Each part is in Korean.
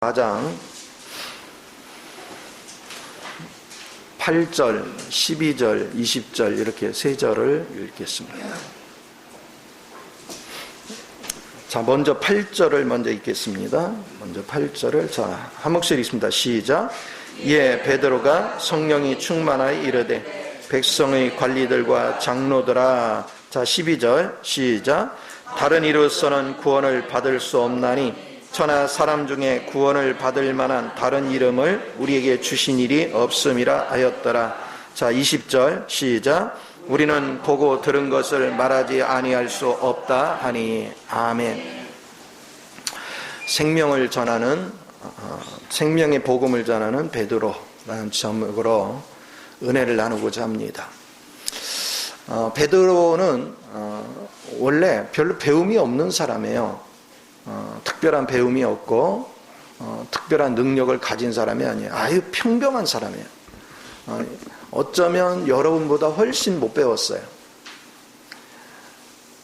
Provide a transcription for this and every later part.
4장 8절, 12절, 20절 이렇게 세 절을 읽겠습니다. 자, 먼저 8절을 먼저 읽겠습니다. 먼저 8절을 한 목소리 읽습니다. 시작. 이에 베드로가 성령이 충만하여 이르되 백성의 관리들과 장로들아. 자, 12절 시작. 다른 이로서는 구원을 받을 수 없나니 천하 사람 중에 구원을 받을 만한 다른 이름을 우리에게 주신 일이 없음이라 하였더라. 자, 20절 시작. 우리는 보고 들은 것을 말하지 아니할 수 없다 하니. 아멘. 생명을 전하는 생명의 복음을 전하는 베드로라는 제목으로 은혜를 나누고자 합니다. 베드로는 원래 별로 배움이 없는 사람이에요. 특별한 배움이 없고 특별한 능력을 가진 사람이 아니에요. 아주 평범한 사람이에요. 어쩌면 여러분보다 훨씬 못 배웠어요.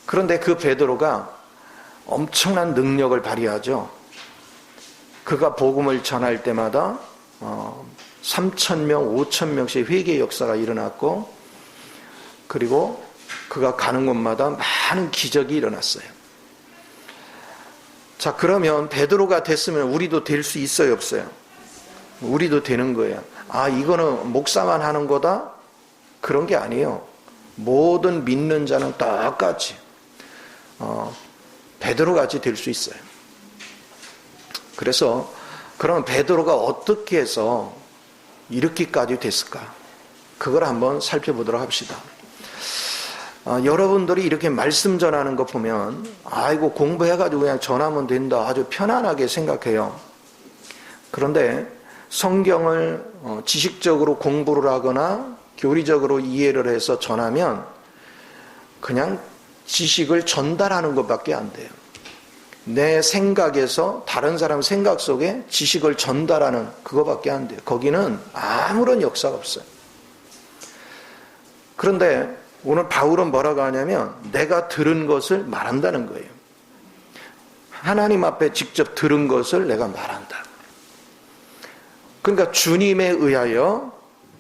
그런데 그 베드로가 엄청난 능력을 발휘하죠. 그가 복음을 전할 때마다 3,000명, 5,000명씩 회개 역사가 일어났고, 그리고 그가 가는 곳마다 많은 기적이 일어났어요. 자, 그러면 베드로가 됐으면 우리도 될 수 있어요, 없어요? 우리도 되는 거예요. 아, 이거는 목사만 하는 거다? 그런 게 아니에요. 모든 믿는 자는 똑같이 베드로같이 될 수 있어요. 그래서 그러면 베드로가 어떻게 해서 이렇게까지 됐을까? 그걸 한번 살펴보도록 합시다. 여러분들이 이렇게 말씀 전하는 거 보면 아이고 공부해가지고 그냥 전하면 된다, 아주 편안하게 생각해요. 그런데 성경을 지식적으로 공부를 하거나 교리적으로 이해를 해서 전하면 그냥 지식을 전달하는 것밖에 안 돼요. 내 생각에서 다른 사람 생각 속에 지식을 전달하는 그거밖에 안 돼요. 거기는 아무런 역사가 없어요. 그런데 오늘 바울은 뭐라고 하냐면 내가 들은 것을 말한다는 거예요. 하나님 앞에 직접 들은 것을 내가 말한다. 그러니까 주님에 의하여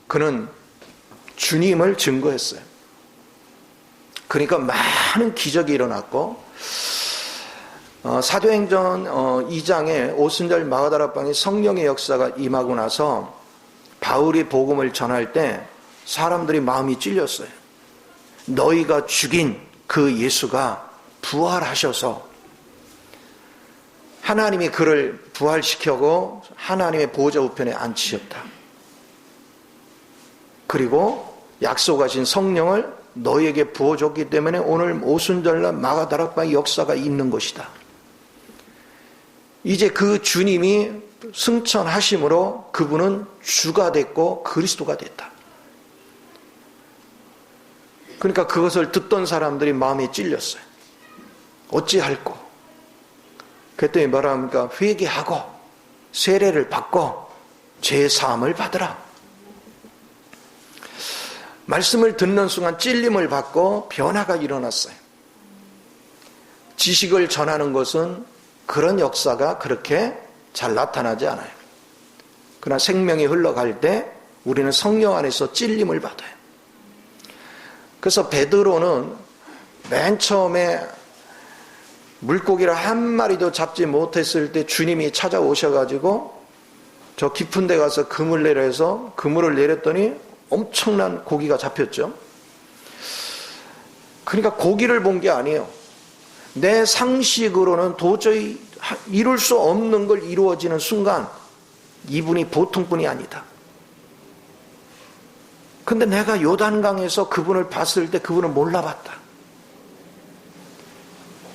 그는 주님을 증거했어요. 그러니까 많은 기적이 일어났고, 사도행전 2장에 오순절 마가다락방에 성령의 역사가 임하고 나서 바울이 복음을 전할 때 사람들이 마음이 찔렸어요. 너희가 죽인 그 예수가 부활하셔서 하나님이 그를 부활시켜고 하나님의 보좌 우편에 앉히셨다. 그리고 약속하신 성령을 너희에게 부어줬기 때문에 오늘 오순절날 마가다락방의 역사가 있는 것이다. 이제 그 주님이 승천하심으로 그분은 주가 됐고 그리스도가 됐다. 그러니까 그것을 듣던 사람들이 마음에 찔렸어요. 어찌할꼬? 그랬더니 뭐라 합니까? 회개하고 세례를 받고 죄사함을 받으라. 말씀을 듣는 순간 찔림을 받고 변화가 일어났어요. 지식을 전하는 것은 그런 역사가 그렇게 잘 나타나지 않아요. 그러나 생명이 흘러갈 때 우리는 성령 안에서 찔림을 받아요. 그래서 베드로는 맨 처음에 물고기를 한 마리도 잡지 못했을 때 주님이 찾아오셔가지고 저 깊은 데 가서 그물 내려 해서 그물을 내렸더니 엄청난 고기가 잡혔죠. 그러니까 고기를 본 게 아니에요. 내 상식으로는 도저히 이룰 수 없는 걸 이루어지는 순간 이분이 보통 분이 아니다. 근데 내가 요단강에서 그분을 봤을 때 그분을 몰라봤다.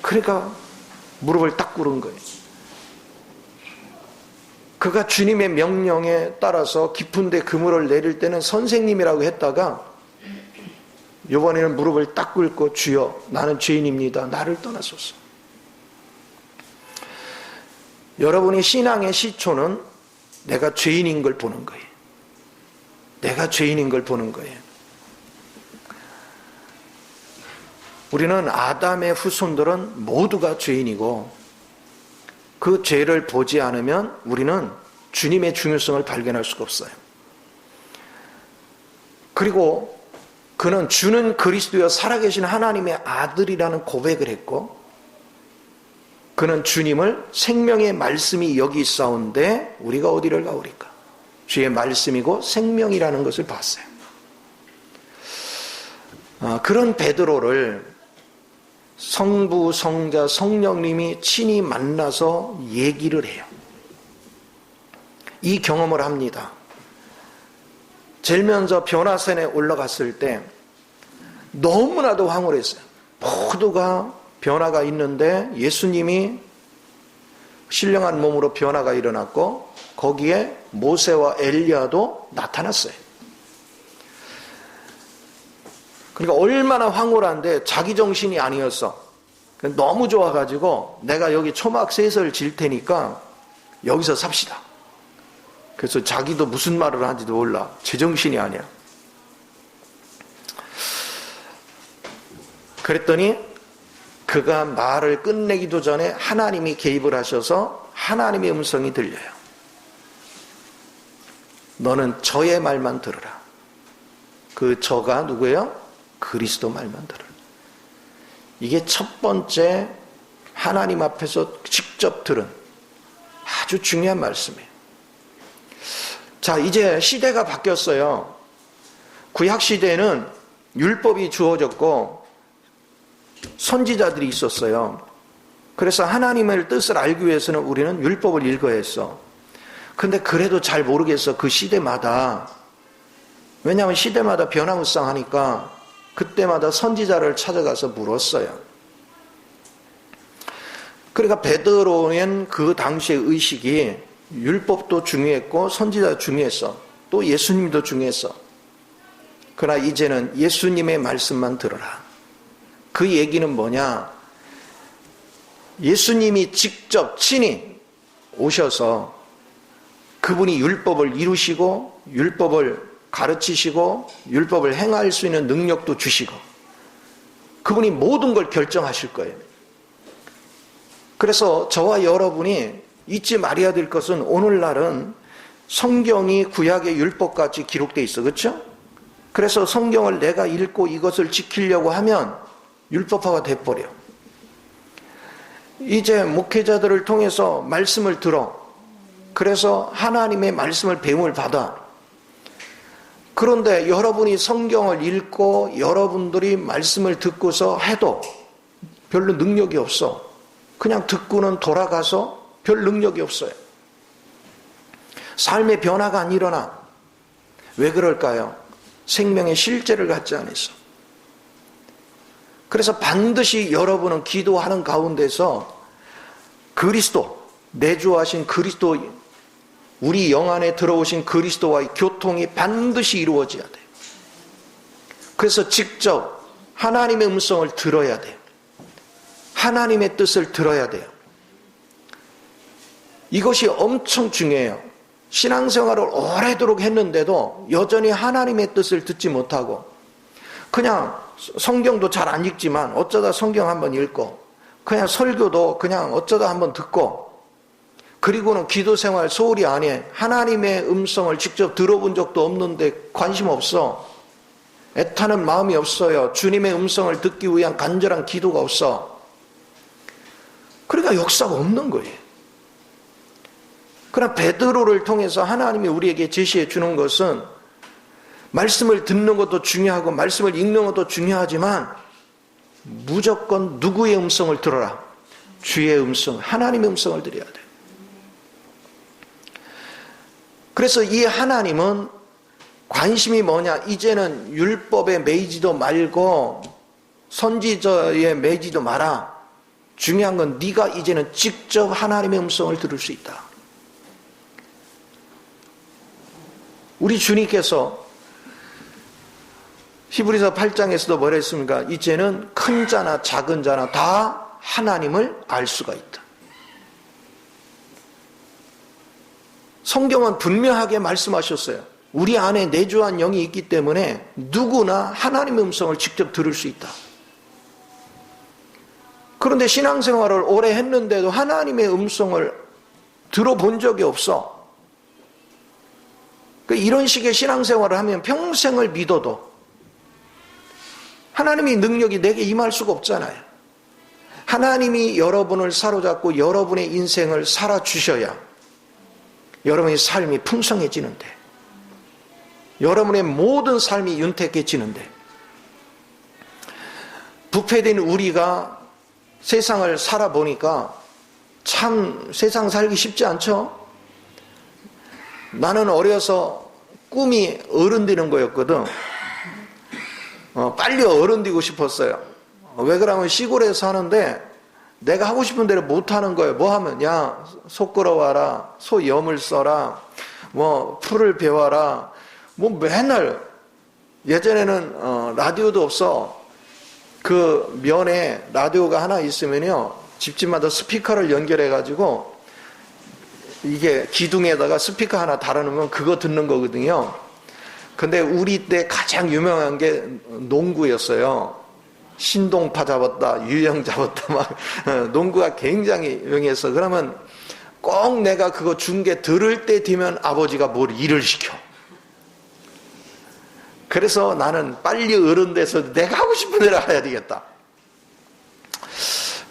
그러니까 무릎을 딱 꿇은 거예요. 그가 주님의 명령에 따라서 깊은 데 그물을 내릴 때는 선생님이라고 했다가 이번에는 무릎을 딱 꿇고 주여 나는 죄인입니다. 나를 떠나소서. 여러분이 신앙의 시초는 내가 죄인인 걸 보는 거예요. 내가 죄인인 걸 보는 거예요. 우리는 아담의 후손들은 모두가 죄인이고 그 죄를 보지 않으면 우리는 주님의 중요성을 발견할 수가 없어요. 그리고 그는 주는 그리스도여 살아계신 하나님의 아들이라는 고백을 했고, 그는 주님을 생명의 말씀이 여기 있사온데 우리가 어디를 가오리까? 주의 말씀이고 생명이라는 것을 봤어요. 그런 베드로를 성부, 성자, 성령님이 친히 만나서 얘기를 해요. 이 경험을 합니다. 제일 먼저 변화산에 올라갔을 때 너무나도 황홀했어요. 모두가 변화가 있는데 예수님이 신령한 몸으로 변화가 일어났고 거기에 모세와 엘리야도 나타났어요. 그러니까 얼마나 황홀한데 자기 정신이 아니었어. 너무 좋아가지고 내가 여기 초막 셋을 질 테니까 여기서 삽시다. 그래서 자기도 무슨 말을 하는지도 몰라. 제정신이 아니야. 그랬더니 그가 말을 끝내기도 전에 하나님이 개입을 하셔서 하나님의 음성이 들려요. 너는 저의 말만 들으라. 그 저가 누구예요? 그리스도 말만 들으라. 이게 첫 번째 하나님 앞에서 직접 들은 아주 중요한 말씀이에요. 자, 이제 시대가 바뀌었어요. 구약 시대에는 율법이 주어졌고 선지자들이 있었어요. 그래서 하나님의 뜻을 알기 위해서는 우리는 율법을 읽어야 했어. 근데 그래도 잘 모르겠어. 그 시대마다. 왜냐하면 시대마다 변화무쌍하니까 그때마다 선지자를 찾아가서 물었어요. 그러니까 베드로는 그 당시의 의식이 율법도 중요했고 선지자도 중요했어. 또 예수님도 중요했어. 그러나 이제는 예수님의 말씀만 들어라. 그 얘기는 뭐냐? 예수님이 직접 친히 오셔서 그분이 율법을 이루시고 율법을 가르치시고 율법을 행할 수 있는 능력도 주시고 그분이 모든 걸 결정하실 거예요. 그래서 저와 여러분이 잊지 말아야 될 것은 오늘날은 성경이 구약의 율법같이 기록되어 있어. 그렇죠? 그래서 성경을 내가 읽고 이것을 지키려고 하면 율법화가 돼버려. 이제 목회자들을 통해서 말씀을 들어. 그래서 하나님의 말씀을 배움을 받아. 그런데 여러분이 성경을 읽고 여러분들이 말씀을 듣고서 해도 별로 능력이 없어. 그냥 듣고는 돌아가서 별 능력이 없어요. 삶의 변화가 안 일어나. 왜 그럴까요? 생명의 실제를 갖지 않았어. 그래서 반드시 여러분은 기도하는 가운데서 그리스도, 내주하신 그리스도, 우리 영 안에 들어오신 그리스도와의 교통이 반드시 이루어져야 돼요. 그래서 직접 하나님의 음성을 들어야 돼요. 하나님의 뜻을 들어야 돼요. 이것이 엄청 중요해요. 신앙생활을 오래도록 했는데도 여전히 하나님의 뜻을 듣지 못하고 그냥 성경도 잘 안 읽지만 어쩌다 성경 한번 읽고 그냥 설교도 그냥 어쩌다 한번 듣고 그리고는 기도생활 소홀히 안 해. 하나님의 음성을 직접 들어본 적도 없는데 관심 없어. 애타는 마음이 없어요. 주님의 음성을 듣기 위한 간절한 기도가 없어. 그러니까 역사가 없는 거예요. 그러나 베드로를 통해서 하나님이 우리에게 제시해 주는 것은 말씀을 듣는 것도 중요하고 말씀을 읽는 것도 중요하지만 무조건 누구의 음성을 들어라? 주의 음성, 하나님의 음성을 들어야 돼요. 그래서 이 하나님은 관심이 뭐냐? 이제는 율법에 매이지도 말고 선지자에 매이지도 마라. 중요한 건 네가 이제는 직접 하나님의 음성을 들을 수 있다. 우리 주님께서 히브리서 8장에서도 뭐라 했습니까? 이제는 큰 자나 작은 자나 다 하나님을 알 수가 있다. 성경은 분명하게 말씀하셨어요. 우리 안에 내주한 영이 있기 때문에 누구나 하나님의 음성을 직접 들을 수 있다. 그런데 신앙생활을 오래 했는데도 하나님의 음성을 들어본 적이 없어. 이런 식의 신앙생활을 하면 평생을 믿어도 하나님의 능력이 내게 임할 수가 없잖아요. 하나님이 여러분을 사로잡고 여러분의 인생을 살아주셔야 여러분의 삶이 풍성해지는데, 여러분의 모든 삶이 윤택해지는데, 부패된 우리가 세상을 살아보니까 참 세상 살기 쉽지 않죠? 나는 어려서 꿈이 어른 되는 거였거든. 빨리 어른 되고 싶었어요. 왜 그러면 시골에 사는데 내가 하고 싶은 대로 못 하는 거예요. 뭐 하면, 야, 소 끌어와라, 소 염을 써라, 뭐 풀을 베와라, 뭐 맨날. 예전에는 라디오도 없어. 그 면에 라디오가 하나 있으면요, 집집마다 스피커를 연결해가지고 이게 기둥에다가 스피커 하나 달아놓으면 그거 듣는 거거든요. 근데 우리 때 가장 유명한 게 농구였어요. 신동파 잡았다, 유영 잡았다, 막 농구가 굉장히 유명해서, 그러면 꼭 내가 그거 중계 들을 때 되면 아버지가 뭘 일을 시켜. 그래서 나는 빨리 어른 돼서 내가 하고 싶은 대로 해야 되겠다.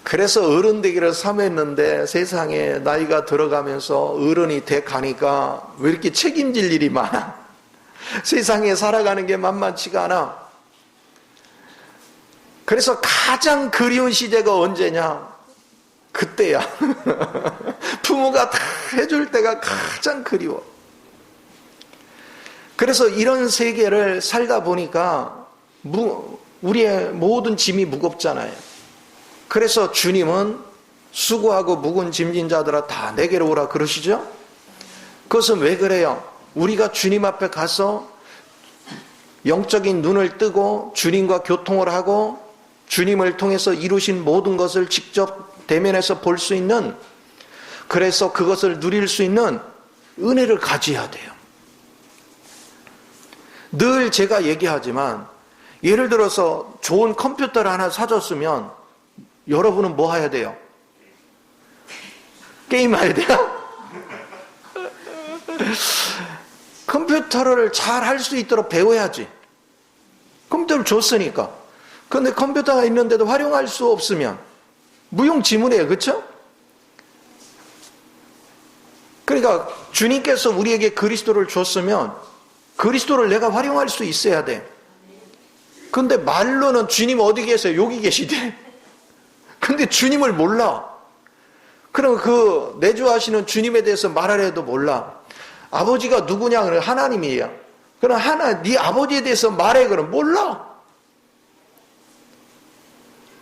그래서 어른 되기를 삼했는데 세상에 나이가 들어가면서 어른이 돼 가니까 왜 이렇게 책임질 일이 많아? 세상에 살아가는 게 만만치가 않아. 그래서 가장 그리운 시대가 언제냐? 그때야. 부모가 다 해줄 때가 가장 그리워. 그래서 이런 세계를 살다 보니까 우리의 모든 짐이 무겁잖아요. 그래서 주님은 수고하고 무거운 짐진 자들아 다 내게로 오라 그러시죠? 그것은 왜 그래요? 우리가 주님 앞에 가서 영적인 눈을 뜨고 주님과 교통을 하고 주님을 통해서 이루신 모든 것을 직접 대면해서 볼 수 있는, 그래서 그것을 누릴 수 있는 은혜를 가져야 돼요. 늘 제가 얘기하지만, 예를 들어서 좋은 컴퓨터를 하나 사줬으면 여러분은 뭐 해야 돼요? 게임해야 돼요? 컴퓨터를 잘 할 수 있도록 배워야지. 컴퓨터를 줬으니까. 그런데 컴퓨터가 있는데도 활용할 수 없으면 무용지물이에요. 그렇죠? 그러니까 주님께서 우리에게 그리스도를 줬으면 그리스도를 내가 활용할 수 있어야 돼. 근데 말로는 주님 어디 계세요? 여기 계시대. 근데 주님을 몰라. 그럼 그 내주하시는 주님에 대해서 말하려 해도 몰라. 아버지가 누구냐? 그러면 하나님이에요. 그럼 네 아버지에 대해서 말해. 그럼 몰라.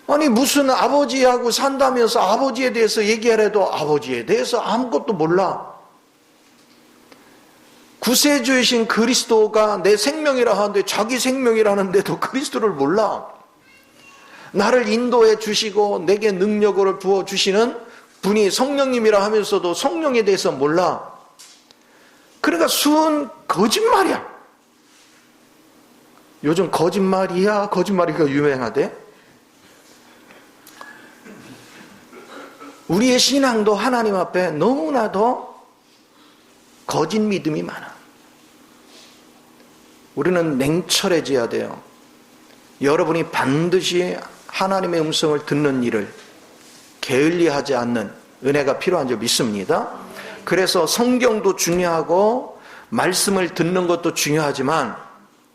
아니 무슨 아버지하고 산다면서 아버지에 대해서 얘기하래도 아버지에 대해서 아무것도 몰라. 구세주이신 그리스도가 내 생명이라 하는데 자기 생명이라는데도 그리스도를 몰라. 나를 인도해 주시고 내게 능력을 부어주시는 분이 성령님이라 하면서도 성령에 대해서 몰라. 그러니까 순 거짓말이야. 요즘 거짓말이야 거짓말이가 유명하대. 우리의 신앙도 하나님 앞에 너무나도 거짓 믿음이 많아. 우리는 냉철해져야 돼요. 여러분이 반드시 하나님의 음성을 듣는 일을 게을리하지 않는 은혜가 필요한 줄 믿습니다. 그래서 성경도 중요하고 말씀을 듣는 것도 중요하지만,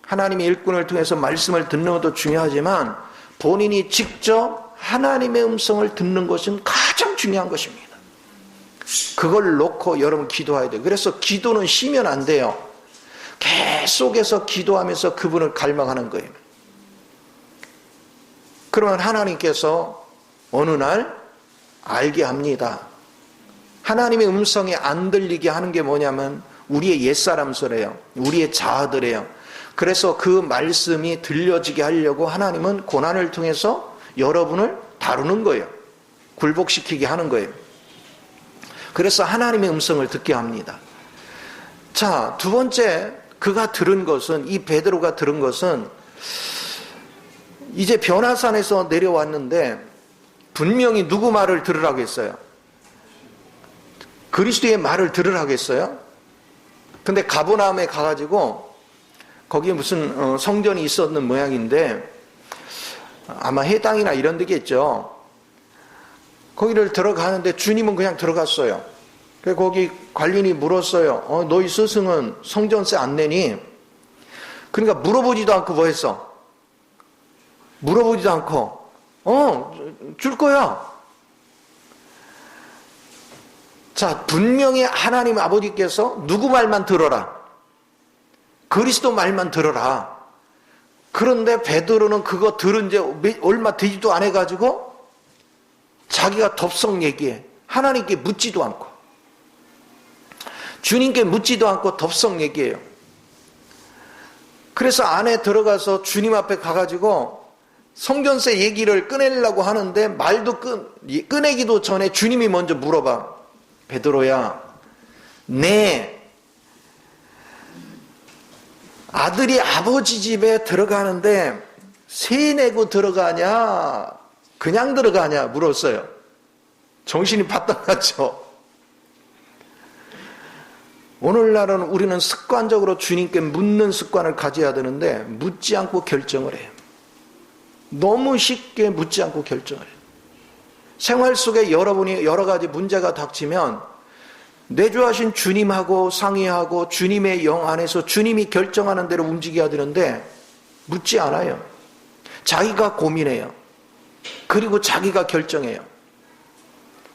하나님의 일꾼을 통해서 말씀을 듣는 것도 중요하지만, 본인이 직접 하나님의 음성을 듣는 것은 가장 중요한 것입니다. 그걸 놓고 여러분 기도해야 돼요. 그래서 기도는 쉬면 안 돼요. 계속해서 기도하면서 그분을 갈망하는 거예요. 그러면 하나님께서 어느 날 알게 합니다. 하나님의 음성이 안 들리게 하는 게 뭐냐면 우리의 옛사람들이에요. 우리의 자아들이에요. 그래서 그 말씀이 들려지게 하려고 하나님은 고난을 통해서 여러분을 다루는 거예요. 굴복시키게 하는 거예요. 그래서 하나님의 음성을 듣게 합니다. 자, 두 번째 그가 들은 것은, 이 베드로가 들은 것은, 이제 변화산에서 내려왔는데 분명히 누구 말을 들으라고 했어요? 그리스도의 말을 들으라고 했어요? 근데 가버나움에 가가지고 거기에 무슨 성전이 있었는 모양인데 아마 해당이나 이런 데겠죠. 거기를 들어가는데 주님은 그냥 들어갔어요. 그래서 거기 관리인이 물었어요. 너희 스승은 성전세 안 내니? 그러니까 물어보지도 않고 뭐 했어? 물어보지도 않고 줄 거야. 자, 분명히 하나님 아버지께서 누구 말만 들어라. 그리스도 말만 들어라. 그런데 베드로는 그거 들은 지 얼마 되지도 않아 가지고 자기가 덥석 얘기해. 하나님께 묻지도 않고 주님께 묻지도 않고 덥석 얘기해요. 그래서 안에 들어가서 주님 앞에 가가지고 성전세 얘기를 꺼내려고 하는데 말도 꺼내기도 전에 주님이 먼저 물어봐. 베드로야, 내 아들이 아버지 집에 들어가는데 세 내고 들어가냐 그냥 들어가냐 물었어요. 정신이 바짝 났죠. 오늘날은 우리는 습관적으로 주님께 묻는 습관을 가져야 되는데 묻지 않고 결정을 해요. 너무 쉽게 묻지 않고 결정을 해요. 생활 속에 여러분이 여러 가지 문제가 닥치면 내주하신 주님하고 상의하고 주님의 영 안에서 주님이 결정하는 대로 움직여야 되는데 묻지 않아요. 자기가 고민해요. 그리고 자기가 결정해요.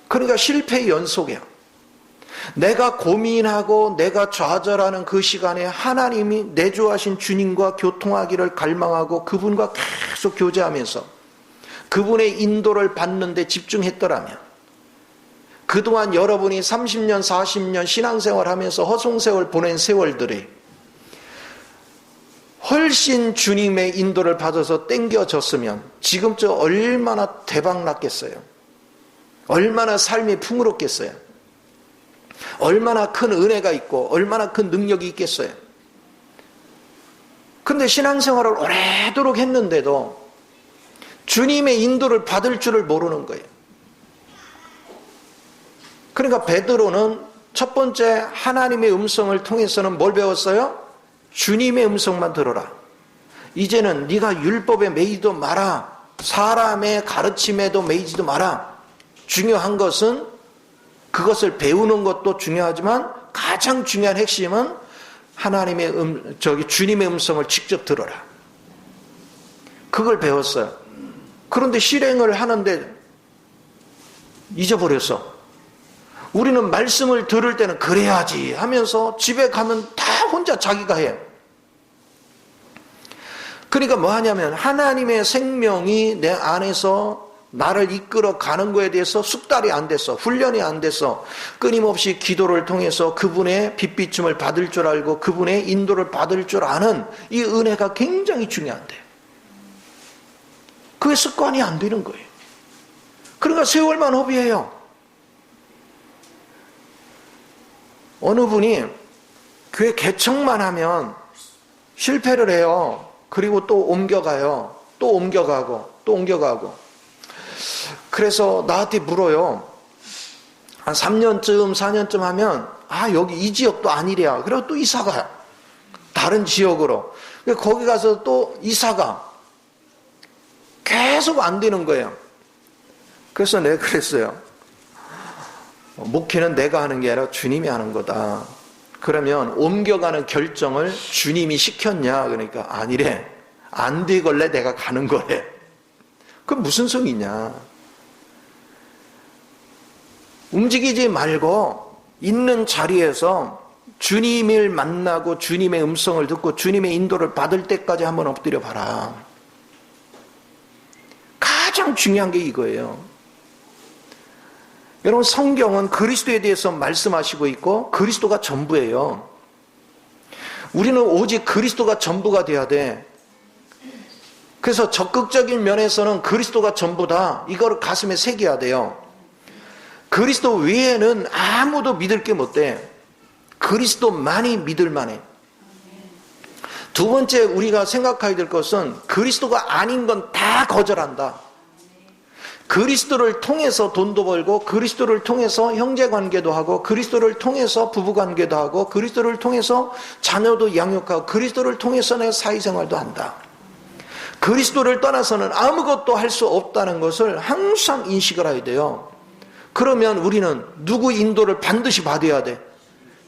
그러니까 실패의 연속이에요. 내가 고민하고 내가 좌절하는 그 시간에 하나님이 내주하신 주님과 교통하기를 갈망하고 그분과 계속 교제하면서 그분의 인도를 받는 데 집중했더라면 그동안 여러분이 30년, 40년 신앙생활 하면서 허송세월 보낸 세월들이 훨씬 주님의 인도를 받아서 땡겨졌으면 지금쯤 얼마나 대박 났겠어요. 얼마나 삶이 풍요롭겠어요. 얼마나 큰 은혜가 있고 얼마나 큰 능력이 있겠어요. 근데 신앙생활을 오래도록 했는데도 주님의 인도를 받을 줄을 모르는 거예요. 그러니까 베드로는 첫 번째 하나님의 음성을 통해서는 뭘 배웠어요? 주님의 음성만 들어라. 이제는 네가 율법에 매이지도 마라. 사람의 가르침에도 매이지도 마라. 중요한 것은 그것을 배우는 것도 중요하지만 가장 중요한 핵심은 하나님의 주님의 음성을 직접 들어라. 그걸 배웠어요. 그런데 실행을 하는데 잊어버렸어. 우리는 말씀을 들을 때는 그래야지 하면서 집에 가면 다 혼자 자기가 해. 그러니까 뭐 하냐면 하나님의 생명이 내 안에서 나를 이끌어 가는 거에 대해서 숙달이 안 됐어. 훈련이 안 됐어. 끊임없이 기도를 통해서 그분의 빛비춤을 받을 줄 알고 그분의 인도를 받을 줄 아는 이 은혜가 굉장히 중요한데 그게 습관이 안 되는 거예요. 그러니까 세월만 허비해요. 어느 분이 교회 개척만 하면 실패를 해요. 그리고 또 옮겨가요. 또 옮겨가고 또 옮겨가고. 그래서 나한테 물어요. 한 3년쯤 4년쯤 하면 여기 이 지역도 아니래야. 그리고 또 이사가요. 다른 지역으로. 거기 가서 또 이사가. 계속 안 되는 거예요. 그래서 내가 그랬어요. 목회는 내가 하는 게 아니라 주님이 하는 거다. 그러면 옮겨가는 결정을 주님이 시켰냐? 그러니까 아니래. 안 되걸래 내가 가는 거래. 그럼 무슨 성이냐? 움직이지 말고 있는 자리에서 주님을 만나고 주님의 음성을 듣고 주님의 인도를 받을 때까지 한번 엎드려 봐라. 가장 중요한 게 이거예요. 여러분 성경은 그리스도에 대해서 말씀하시고 있고 그리스도가 전부예요. 우리는 오직 그리스도가 전부가 돼야 돼. 그래서 적극적인 면에서는 그리스도가 전부다. 이거를 가슴에 새겨야 돼요. 그리스도 외에는 아무도 믿을 게 못 돼. 그리스도만이 믿을 만해. 두 번째 우리가 생각해야 될 것은 그리스도가 아닌 건 다 거절한다. 그리스도를 통해서 돈도 벌고, 그리스도를 통해서 형제관계도 하고, 그리스도를 통해서 부부관계도 하고, 그리스도를 통해서 자녀도 양육하고, 그리스도를 통해서 내 사회생활도 한다. 그리스도를 떠나서는 아무것도 할 수 없다는 것을 항상 인식을 해야 돼요. 그러면 우리는 누구 인도를 반드시 받아야 돼.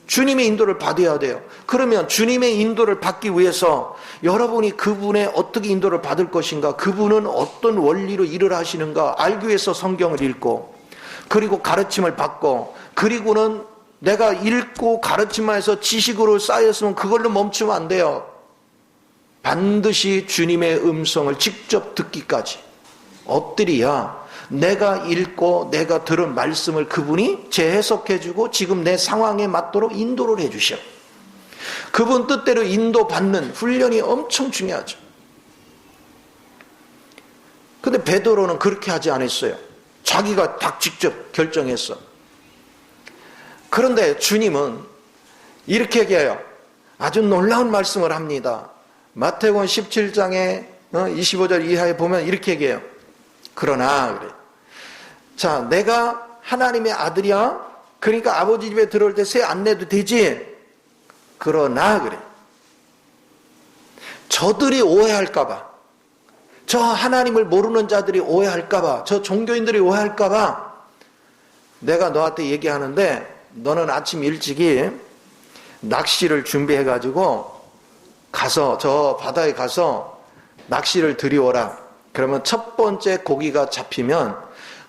주님의 인도를 받아야 돼요. 그러면 주님의 인도를 받기 위해서 여러분이 그분의 어떻게 인도를 받을 것인가, 그분은 어떤 원리로 일을 하시는가 알기 위해서 성경을 읽고, 그리고 가르침을 받고, 그리고는 내가 읽고 가르침만 해서 지식으로 쌓였으면 그걸로 멈추면 안 돼요. 반드시 주님의 음성을 직접 듣기까지 엎드려야 내가 읽고 내가 들은 말씀을 그분이 재해석해주고 지금 내 상황에 맞도록 인도를 해주셔. 그분 뜻대로 인도받는 훈련이 엄청 중요하죠. 근데 베드로는 그렇게 하지 않았어요. 자기가 딱 직접 결정했어. 그런데 주님은 이렇게 얘기해요. 아주 놀라운 말씀을 합니다. 마태복음 17장에 25절 이하에 보면 이렇게 얘기해요. 그러나 그래. 자, 내가 하나님의 아들이야. 그러니까 아버지 집에 들어올 때 세 안 내도 되지. 그러나 그래. 저들이 오해할까봐, 저 하나님을 모르는 자들이 오해할까봐, 저 종교인들이 오해할까봐 내가 너한테 얘기하는데, 너는 아침 일찍이 낚시를 준비해가지고 가서 저 바다에 가서 낚시를 들여오라. 그러면 첫 번째 고기가 잡히면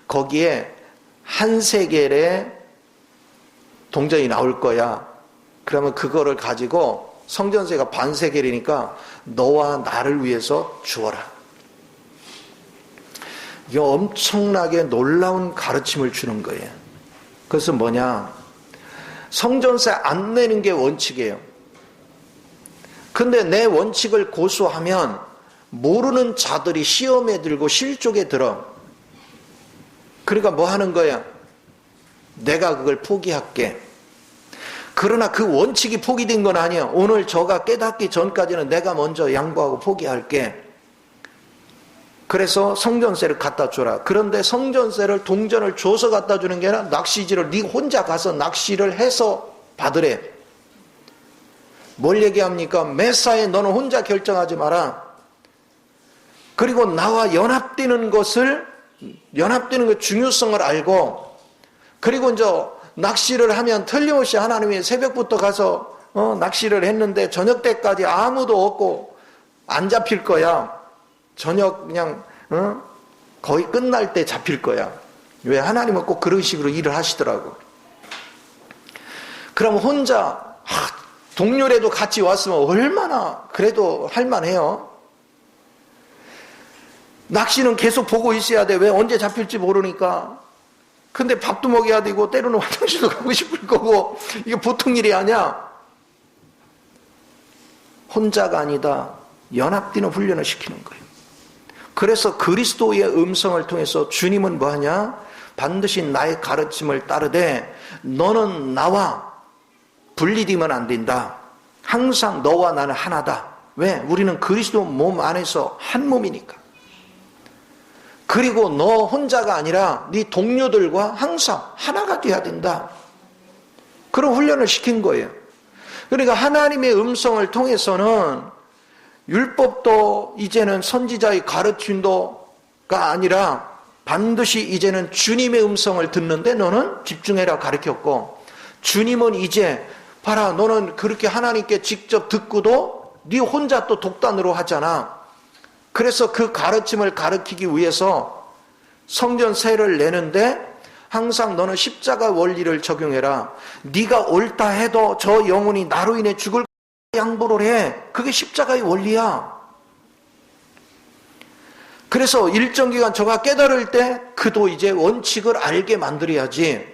거기에 한 세겔의 동전이 나올 거야. 그러면 그거를 가지고, 성전세가 반 세겔이니까 너와 나를 위해서 주어라. 이게 엄청나게 놀라운 가르침을 주는 거예요. 그래서 뭐냐, 성전세 안 내는 게 원칙이에요. 근데 내 원칙을 고수하면 모르는 자들이 시험에 들고 실족에 들어. 그러니까 뭐 하는 거야? 내가 그걸 포기할게. 그러나 그 원칙이 포기된 건 아니야. 오늘 저가 깨닫기 전까지는 내가 먼저 양보하고 포기할게. 그래서 성전세를 갖다 줘라. 그런데 성전세를, 동전을 줘서 갖다 주는 게 아니라 낚시질을 네 혼자 가서 낚시를 해서 받으래. 뭘 얘기합니까? 매사에 너는 혼자 결정하지 마라. 그리고 나와 연합되는 것을, 연합되는 그 중요성을 알고, 그리고 이제 낚시를 하면 틀림없이 하나님이 새벽부터 가서 낚시를 했는데 저녁 때까지 아무도 없고 안 잡힐 거야. 저녁 그냥 거의 끝날 때 잡힐 거야. 왜? 하나님은 꼭 그런 식으로 일을 하시더라고. 그럼 혼자 동료라도 같이 왔으면 얼마나 그래도 할만해요. 낚시는 계속 보고 있어야 돼. 왜? 언제 잡힐지 모르니까. 근데 밥도 먹여야 되고 때로는 화장실도 가고 싶을 거고, 이게 보통 일이 아니야. 혼자가 아니다. 연합되는 훈련을 시키는 거예요. 그래서 그리스도의 음성을 통해서 주님은 뭐하냐? 반드시 나의 가르침을 따르되 너는 나와 분리되면 안 된다. 항상 너와 나는 하나다. 왜? 우리는 그리스도 몸 안에서 한 몸이니까. 그리고 너 혼자가 아니라 네 동료들과 항상 하나가 돼야 된다. 그런 훈련을 시킨 거예요. 그러니까 하나님의 음성을 통해서는 율법도 이제는 선지자의 가르침도가 아니라 반드시 이제는 주님의 음성을 듣는데 너는 집중해라 가르쳤고, 주님은 이제 봐라, 너는 그렇게 하나님께 직접 듣고도 네 혼자 또 독단으로 하잖아. 그래서 그 가르침을 가르치기 위해서 성전세를 내는데 항상 너는 십자가 원리를 적용해라. 네가 옳다 해도 저 영혼이 나로 인해 죽을 양보를 해. 그게 십자가의 원리야. 그래서 일정 기간 저가 깨달을 때 그도 이제 원칙을 알게 만들어야지.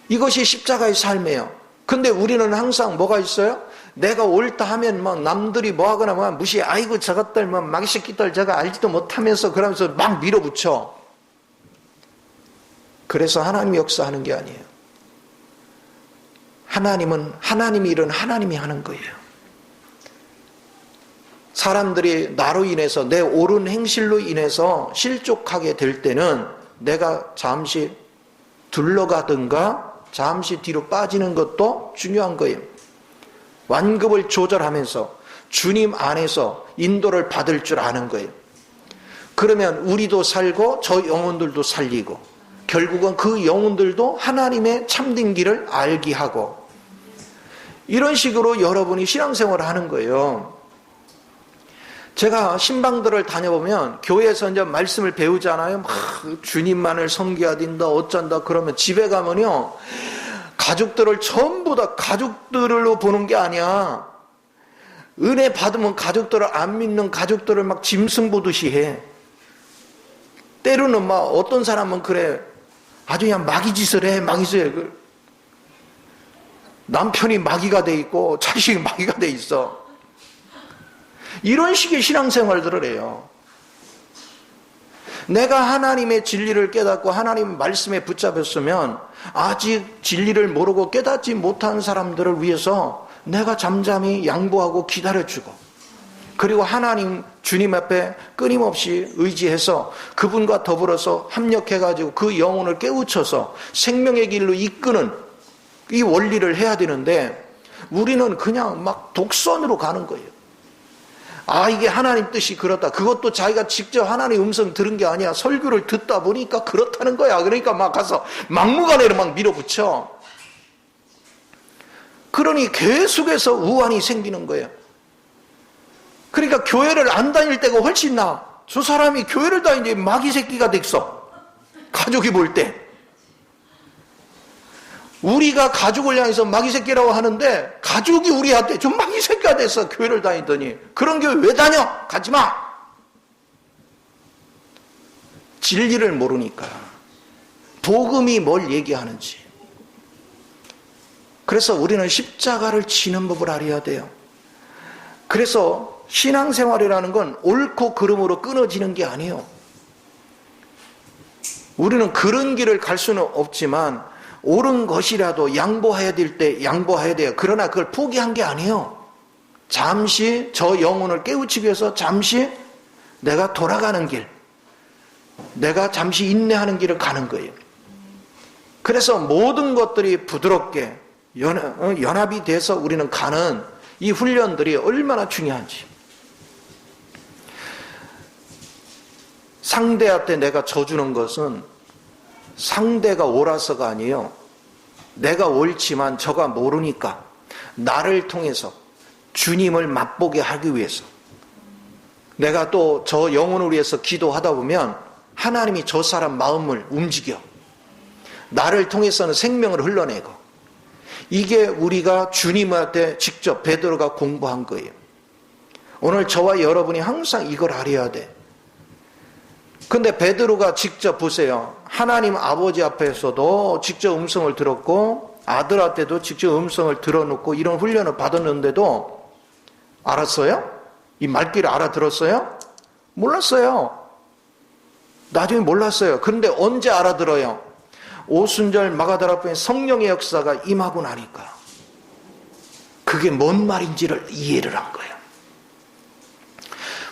이것이 십자가의 삶이에요. 근데 우리는 항상 뭐가 있어요? 내가 옳다 하면 막 남들이 뭐 하거나 막 무시해. 아이고 저것들 뭐 막새끼들 저거 알지도 못하면서 그러면서 막 밀어붙여. 그래서 하나님이 역사하는 게 아니에요. 하나님은 하나님의 일은 하나님이 하는 거예요. 사람들이 나로 인해서 내 옳은 행실로 인해서 실족하게 될 때는 내가 잠시 둘러가든가 잠시 뒤로 빠지는 것도 중요한 거예요. 완급을 조절하면서 주님 안에서 인도를 받을 줄 아는 거예요. 그러면 우리도 살고 저 영혼들도 살리고 결국은 그 영혼들도 하나님의 참된 길을 알게 하고, 이런 식으로 여러분이 신앙생활을 하는 거예요. 제가 신방들을 다녀보면 교회에서 이제 말씀을 배우잖아요. 막 주님만을 섬겨야 된다 어쩐다 그러면 집에 가면요, 가족들을 전부 다 가족들로 보는 게 아니야. 은혜 받으면 가족들을 안 믿는 가족들을 막 짐승 보듯이 해. 때로는 막 어떤 사람은 그래, 아주 그냥 마귀짓을 해. 마귀짓을 해. 남편이 마귀가 돼 있고 자식이 마귀가 돼 있어. 이런 식의 신앙생활들을 해요. 내가 하나님의 진리를 깨닫고 하나님 말씀에 붙잡혔으면 아직 진리를 모르고 깨닫지 못한 사람들을 위해서 내가 잠잠히 양보하고 기다려주고, 그리고 하나님 주님 앞에 끊임없이 의지해서 그분과 더불어서 합력해가지고 그 영혼을 깨우쳐서 생명의 길로 이끄는 이 원리를 해야 되는데, 우리는 그냥 막 독선으로 가는 거예요. 아, 이게 하나님 뜻이 그렇다. 그것도 자기가 직접 하나님 음성 들은 게 아니야. 설교를 듣다 보니까 그렇다는 거야. 그러니까 막 가서 막무가내로 막 밀어붙여. 그러니 계속해서 우환이 생기는 거예요. 그러니까 교회를 안 다닐 때가 훨씬 나아. 저 사람이 교회를 다니는데 마귀 새끼가 됐어. 가족이 볼 때. 우리가 가족을 향해서 마귀 새끼라고 하는데 가족이 우리한테 좀 마귀 새끼가 됐어. 교회를 다니더니. 그런 교회 왜 다녀? 가지 마. 진리를 모르니까. 복음이 뭘 얘기하는지. 그래서 우리는 십자가를 지는 법을 알아야 돼요. 그래서 신앙생활이라는 건 옳고 그름으로 끊어지는 게 아니에요. 우리는 그런 길을 갈 수는 없지만 옳은 것이라도 양보해야 될 때 양보해야 돼요. 그러나 그걸 포기한 게 아니에요. 잠시 저 영혼을 깨우치기 위해서 잠시 내가 돌아가는 길, 내가 잠시 인내하는 길을 가는 거예요. 그래서 모든 것들이 부드럽게 연합이 돼서 우리는 가는 이 훈련들이 얼마나 중요한지. 상대한테 내가 져주는 것은 상대가 옳아서가 아니에요. 내가 옳지만 저가 모르니까 나를 통해서 주님을 맛보게 하기 위해서, 내가 또 저 영혼을 위해서 기도하다 보면 하나님이 저 사람 마음을 움직여 나를 통해서는 생명을 흘러내고, 이게 우리가 주님한테 직접 베드로가 공부한 거예요. 오늘 저와 여러분이 항상 이걸 알아야 돼. 근데 베드로가 직접 보세요. 하나님 아버지 앞에서도 직접 음성을 들었고 아들한테도 직접 음성을 들어놓고 이런 훈련을 받았는데도 알았어요? 이 말귀를 알아들었어요? 몰랐어요. 나중에 몰랐어요. 그런데 언제 알아들어요? 오순절 마가다락방에 성령의 역사가 임하고 나니까 그게 뭔 말인지를 이해를 한 거예요.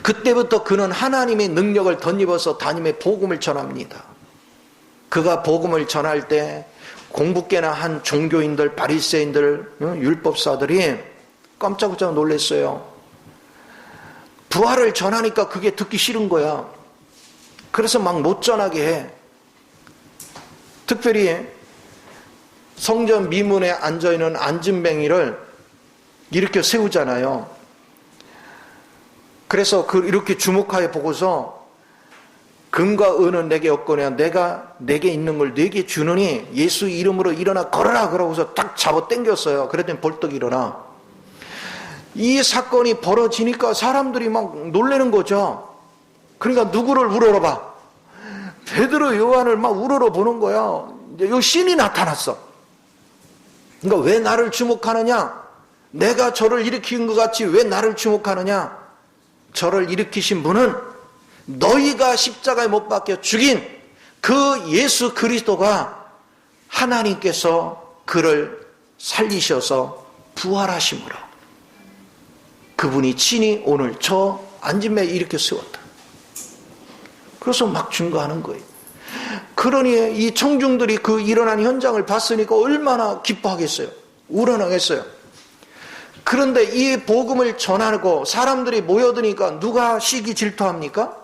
그때부터 그는 하나님의 능력을 덧입어서 다님의 복음을 전합니다. 그가 복음을 전할 때 공부께나 한 종교인들, 바리새인들, 율법사들이 깜짝깜짝 놀랐어요. 부활을 전하니까 그게 듣기 싫은 거야. 그래서 막 못 전하게 해. 특별히 성전 미문에 앉아있는 안진뱅이를 이렇게 세우잖아요. 그래서 이렇게 주목하여 보고서 금과 은은 내게 없거니와 내가 내게 있는 걸 내게 주느니 예수 이름으로 일어나 걸어라 그러고서 딱 잡아 당겼어요. 그랬더니 벌떡 일어나. 이 사건이 벌어지니까 사람들이 막 놀라는 거죠. 그러니까 누구를 우러러봐? 베드로 요한을 막 우러러보는 거야. 이 신이 나타났어. 그러니까 왜 나를 주목하느냐? 내가 저를 일으킨 것 같이 왜 나를 주목하느냐? 저를 일으키신 분은 너희가 십자가에 못 박혀 죽인 그 예수 그리스도가 하나님께서 그를 살리셔서 부활하심으로 그분이 친히 오늘 저 안진매 이렇게 세웠다. 그래서 막 증거하는 거예요. 그러니 이 청중들이 그 일어난 현장을 봤으니까 얼마나 기뻐하겠어요. 우러나겠어요. 그런데 이 복음을 전하고 사람들이 모여드니까 누가 시기 질투합니까?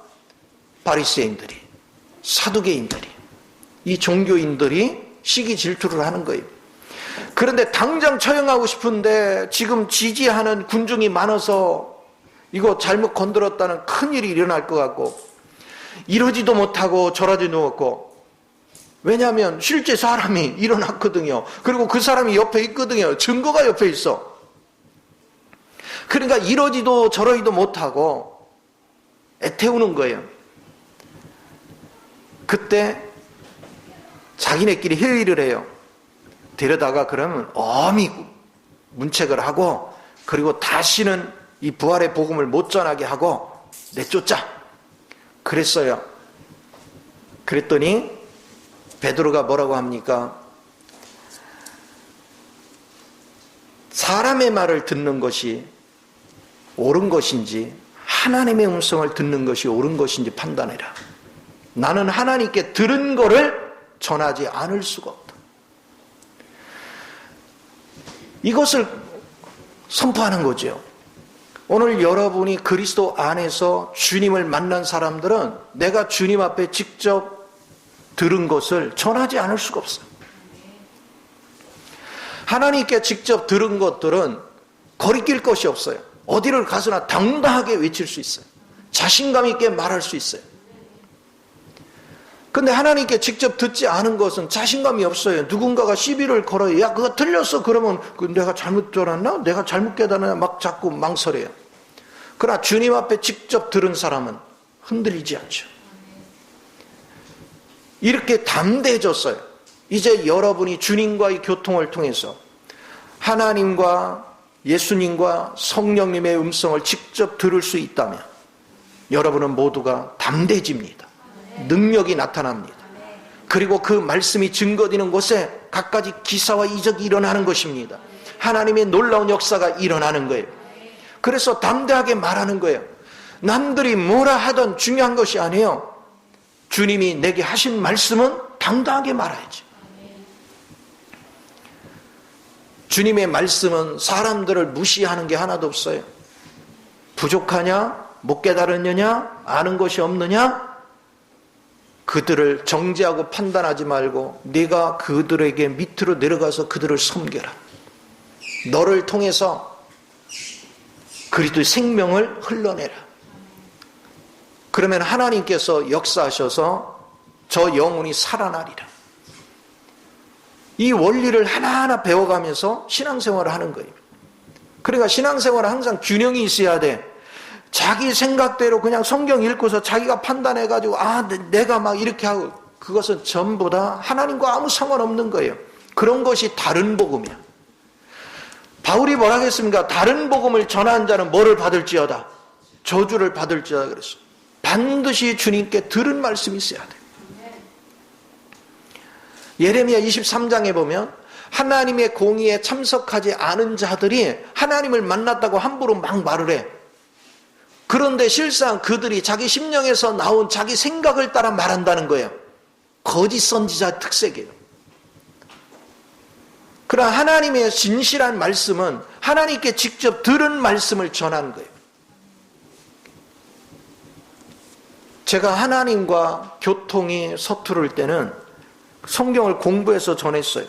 바리새인들이, 사두개인들이, 이 종교인들이 시기 질투를 하는 거예요. 그런데 당장 처형하고 싶은데 지금 지지하는 군중이 많아서 이거 잘못 건드렸다는 큰일이 일어날 것 같고 이러지도 못하고 저러지도 못하고, 왜냐하면 실제 사람이 일어났거든요. 그리고 그 사람이 옆에 있거든요. 증거가 옆에 있어. 그러니까 이러지도 저러지도 못하고 애태우는 거예요. 그때 자기네끼리 회의를 해요. 데려다가 그러면 엄히 문책을 하고, 그리고 다시는 이 부활의 복음을 못 전하게 하고 내쫓자 그랬어요. 그랬더니 베드로가 뭐라고 합니까? 사람의 말을 듣는 것이 옳은 것인지 하나님의 음성을 듣는 것이 옳은 것인지 판단해라. 나는 하나님께 들은 거를 전하지 않을 수가 없다. 이것을 선포하는 거죠. 오늘 여러분이 그리스도 안에서 주님을 만난 사람들은 내가 주님 앞에 직접 들은 것을 전하지 않을 수가 없어요. 하나님께 직접 들은 것들은 거리낄 것이 없어요. 어디를 가서나 당당하게 외칠 수 있어요. 자신감 있게 말할 수 있어요. 근데 하나님께 직접 듣지 않은 것은 자신감이 없어요. 누군가가 시비를 걸어요. 야, 그거 틀렸어. 그러면 내가 잘못 들었나? 내가 잘못 깨달았나? 막 자꾸 망설여요. 그러나 주님 앞에 직접 들은 사람은 흔들리지 않죠. 이렇게 담대해졌어요. 이제 여러분이 주님과의 교통을 통해서 하나님과 예수님과 성령님의 음성을 직접 들을 수 있다면 여러분은 모두가 담대해집니다. 능력이 나타납니다. 그리고 그 말씀이 증거되는 곳에 갖가지 기사와 이적이 일어나는 것입니다. 하나님의 놀라운 역사가 일어나는 거예요. 그래서 담대하게 말하는 거예요. 남들이 뭐라 하던 중요한 것이 아니에요. 주님이 내게 하신 말씀은 당당하게 말해야지. 주님의 말씀은 사람들을 무시하는 게 하나도 없어요. 부족하냐? 못 깨달았느냐? 아는 것이 없느냐? 그들을 정죄하고 판단하지 말고 네가 그들에게 밑으로 내려가서 그들을 섬겨라. 너를 통해서 그리스도의 생명을 흘러내라. 그러면 하나님께서 역사하셔서 저 영혼이 살아나리라. 이 원리를 하나하나 배워가면서 신앙생활을 하는 거예요. 그러니까 신앙생활은 항상 균형이 있어야 돼. 자기 생각대로 그냥 성경 읽고서 자기가 판단해가지고 내가 막 이렇게 하고, 그것은 전부 다 하나님과 아무 상관없는 거예요. 그런 것이 다른 복음이야. 바울이 뭐라 했습니까? 다른 복음을 전한 자는 뭐를 받을지어다? 저주를 받을지어다 그랬어. 반드시 주님께 들은 말씀이 있어야 돼. 예레미야 23장에 보면 하나님의 공의에 참석하지 않은 자들이 하나님을 만났다고 함부로 막 말을 해. 그런데 실상 그들이 자기 심령에서 나온 자기 생각을 따라 말한다는 거예요. 거짓 선지자 특색이에요. 그러나 하나님의 진실한 말씀은 하나님께 직접 들은 말씀을 전하는 거예요. 제가 하나님과 교통이 서투를 때는 성경을 공부해서 전했어요.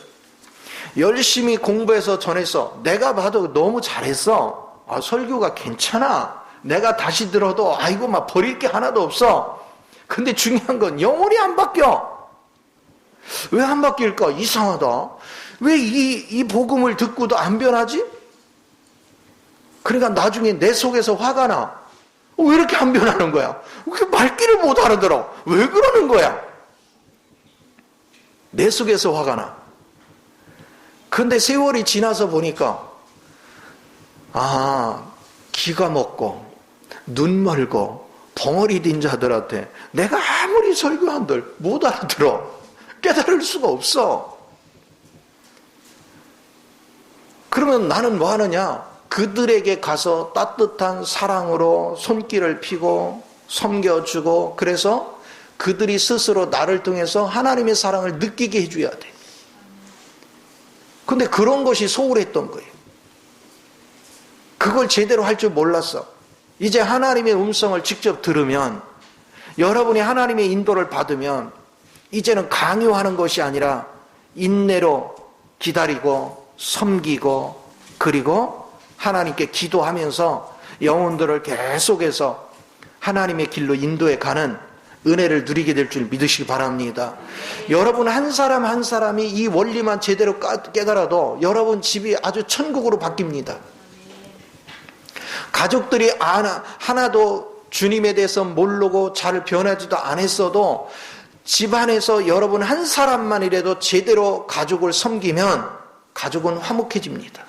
열심히 공부해서 전했어. 내가 봐도 너무 잘했어. 설교가 괜찮아. 내가 다시 들어도 아이고 막 버릴 게 하나도 없어. 근데 중요한 건 영혼이 안 바뀌어. 왜 안 바뀔까? 이상하다. 왜 이 복음을 듣고도 안 변하지? 그러니까 나중에 내 속에서 화가 나. 왜 이렇게 안 변하는 거야? 왜 말귀를 못 알아들어? 왜 그러는 거야? 내 속에서 화가 나. 그런데 세월이 지나서 보니까 기가 먹고 눈 멀고 벙어리 딘 자들한테 내가 아무리 설교한들 못 알아들어. 깨달을 수가 없어. 그러면 나는 뭐 하느냐? 그 그들에게 가서 따뜻한 사랑으로 손길을 펴고 섬겨주고, 그래서 그들이 스스로 나를 통해서 하나님의 사랑을 느끼게 해줘야 돼. 근데 그런 것이 소홀했던 거예요. 그걸 제대로 할 줄 몰랐어. 이제 하나님의 음성을 직접 들으면, 여러분이 하나님의 인도를 받으면 이제는 강요하는 것이 아니라 인내로 기다리고 섬기고, 그리고 하나님께 기도하면서 영혼들을 계속해서 하나님의 길로 인도해 가는 은혜를 누리게 될 줄 믿으시기 바랍니다. 여러분 한 사람 한 사람이 이 원리만 제대로 깨달아도 여러분 집이 아주 천국으로 바뀝니다. 가족들이 하나도 주님에 대해서 모르고 잘 변하지도 않았어도 집안에서 여러분 한 사람만이라도 제대로 가족을 섬기면 가족은 화목해집니다.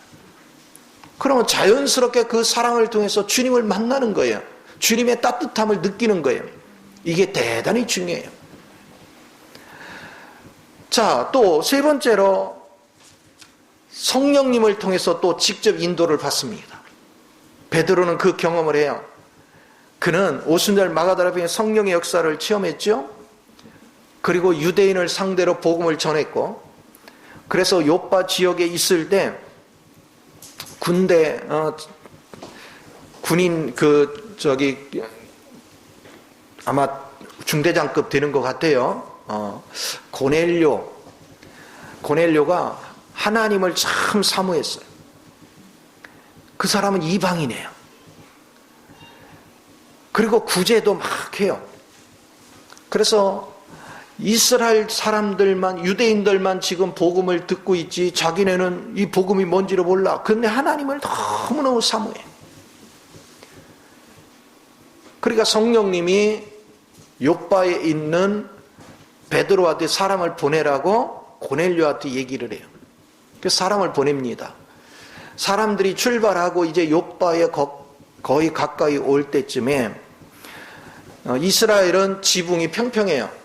그러면 자연스럽게 그 사랑을 통해서 주님을 만나는 거예요. 주님의 따뜻함을 느끼는 거예요. 이게 대단히 중요해요. 자, 또 세 번째로 성령님을 통해서 또 직접 인도를 받습니다. 베드로는 그 경험을 해요. 그는 오순절 마가다라병에 성령의 역사를 체험했죠. 그리고 유대인을 상대로 복음을 전했고, 그래서 요빠 지역에 있을 때 군인 아마 중대장급 되는 것 같아요. 고넬료가 하나님을 참 사모했어요. 그 사람은 이방인이에요. 그리고 구제도 막 해요. 그래서 이스라엘 사람들만, 유대인들만 지금 복음을 듣고 있지 자기네는 이 복음이 뭔지를 몰라. 그런데 하나님을 너무너무 사모해. 그러니까 성령님이 요빠에 있는 베드로한테 사람을 보내라고 고넬료한테 얘기를 해요. 그래서 사람을 보냅니다. 사람들이 출발하고 이제 요빠에 거의 가까이 올 때쯤에 이스라엘은 지붕이 평평해요.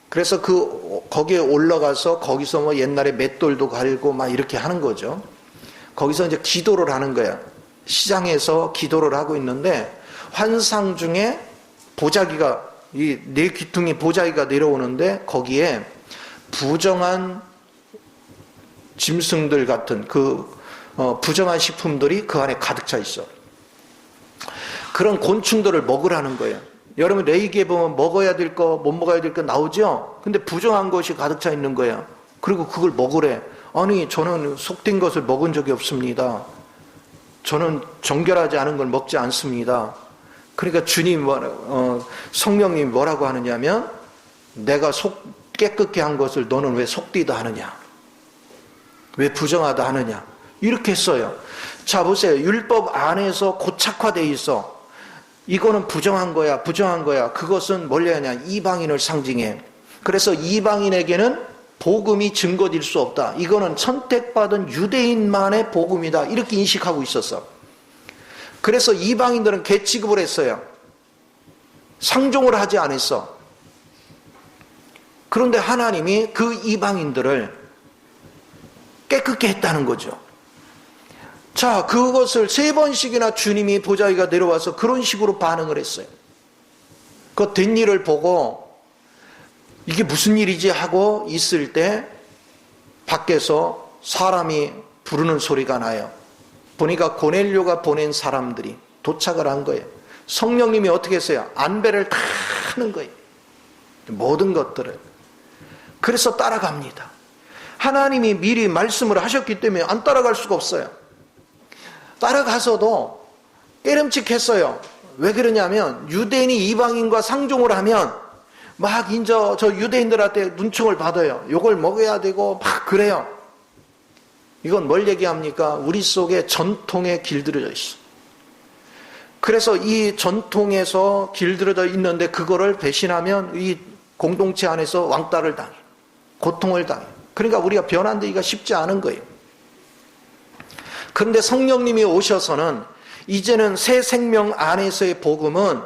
그래서 거기에 올라가서 거기서 뭐 옛날에 맷돌도 갈고 막 이렇게 하는 거죠. 거기서 이제 기도를 하는 거야. 시장에서 기도를 하고 있는데 환상 중에 보자기가, 이 네 귀퉁이 보자기가 내려오는데 거기에 부정한 짐승들 같은 부정한 식품들이 그 안에 가득 차 있어. 그런 곤충들을 먹으라는 거예요. 여러분 레위기에 보면 먹어야 될 거, 못 먹어야 될 거 나오죠? 근데 부정한 것이 가득 차 있는 거예요. 그리고 그걸 먹으래. 아니, 저는 속된 것을 먹은 적이 없습니다. 저는 정결하지 않은 걸 먹지 않습니다. 그러니까 성령님이 뭐라고 하느냐면, 내가 깨끗게 한 것을 너는 왜 속되다 하느냐? 왜 부정하다 하느냐? 이렇게 했어요. 자, 보세요. 율법 안에서 고착화되어 있어. 이거는 부정한 거야, 부정한 거야. 그것은 뭐냐냐? 이방인을 상징해. 그래서 이방인에게는 복음이 증거될 수 없다. 이거는 선택받은 유대인만의 복음이다. 이렇게 인식하고 있었어. 그래서 이방인들은 개취급을 했어요. 상종을 하지 않았어. 그런데 하나님이 그 이방인들을 깨끗게 했다는 거죠. 자, 그것을 3번씩이나 주님이 보자기가 내려와서 그런 식으로 반응을 했어요. 그 된 일을 보고 이게 무슨 일이지 하고 있을 때 밖에서 사람이 부르는 소리가 나요. 보니까 고넬료가 보낸 사람들이 도착을 한 거예요. 성령님이 어떻게 했어요? 안배를 다 하는 거예요. 모든 것들을. 그래서 따라갑니다. 하나님이 미리 말씀을 하셨기 때문에 안 따라갈 수가 없어요. 따라가서도 깨름칙했어요. 왜 그러냐면 유대인이 이방인과 상종을 하면 막 저 유대인들한테 눈총을 받아요. 요걸 먹어야 되고 막 그래요. 이건 뭘 얘기합니까? 우리 속에 전통에 길들여져 있어. 그래서 이 전통에서 길들여져 있는데 그거를 배신하면 이 공동체 안에서 왕따를 당해. 고통을 당해. 그러니까 우리가 변화되기가 쉽지 않은 거예요. 그런데 성령님이 오셔서는 이제는 새 생명 안에서의 복음은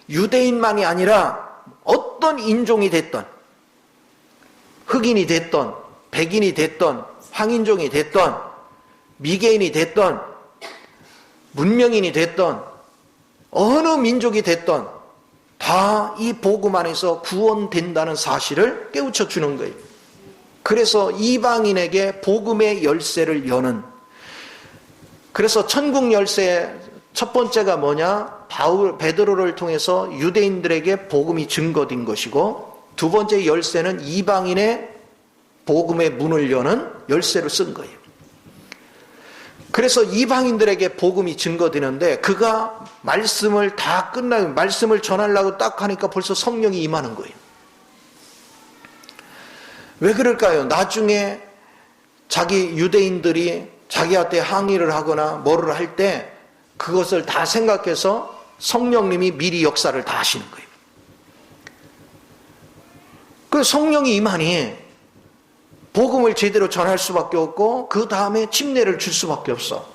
유대인만이 아니라 어떤 인종이 됐던, 흑인이 됐던, 백인이 됐던, 황인종이 됐던, 미개인이 됐던 문명인이 됐던 어느 민족이 됐던 다 이 복음 안에서 구원된다는 사실을 깨우쳐 주는 거예요. 그래서 이방인에게 복음의 열쇠를 여는, 그래서 천국 열쇠 첫 번째가 뭐냐? 베드로를 통해서 유대인들에게 복음이 증거된 것이고, 두 번째 열쇠는 이방인의 복음의 문을 여는 열쇠를 쓴 거예요. 그래서 이방인들에게 복음이 증거되는데, 그가 말씀을 다 끝나고 말씀을 전하려고 딱 하니까 벌써 성령이 임하는 거예요. 왜 그럴까요? 나중에 자기 유대인들이 자기한테 항의를 하거나 뭐를 할 때 그것을 다 생각해서 성령님이 미리 역사를 다 하시는 거예요. 그 성령이 임하니 복음을 제대로 전할 수밖에 없고, 그 다음에 침례를 줄 수밖에 없어.